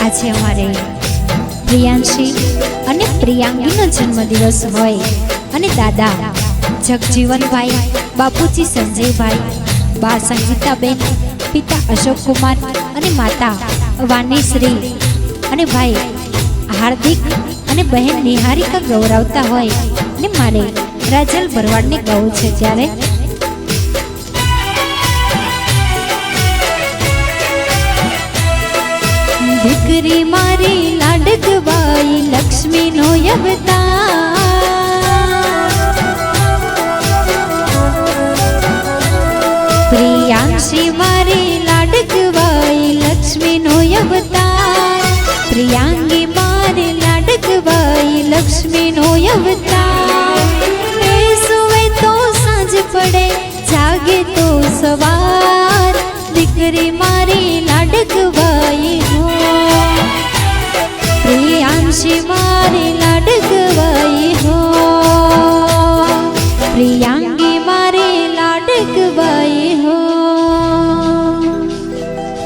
આજે અમારે પ્રિયાંશી અને પ્રિયાંગીનો જન્મદિવસ હોય અને દાદા જગજીવનભાઈ, બાપુજી સંજયભાઈ, બા સંગીતાબેન, પિતા અશોક કુમાર અને માતા વાનીશ્રી અને ભાઈ હાર્દિક અને બહેન નિહારિકા ગૌરવતા હોય અને મારે રાજલ ભરવાડને ગાવું છે ત્યારે દીકરી મારી લાડકવાઈ લક્ષ્મીનો અવતાર, પ્રિયાંશી મારી લાડકવાઈ લક્ષ્મીનો અવતાર, પ્રિયાંગી મારી લાડકવાઈ લક્ષ્મીનો અવતાર, એ સુવે તો સાંજ પડે જાગે તો સવાર, દીકરી મારી લાડકવાઈ હો, પ્રિયાંશી મારી લાડકવાઈ હો, પ્રિયા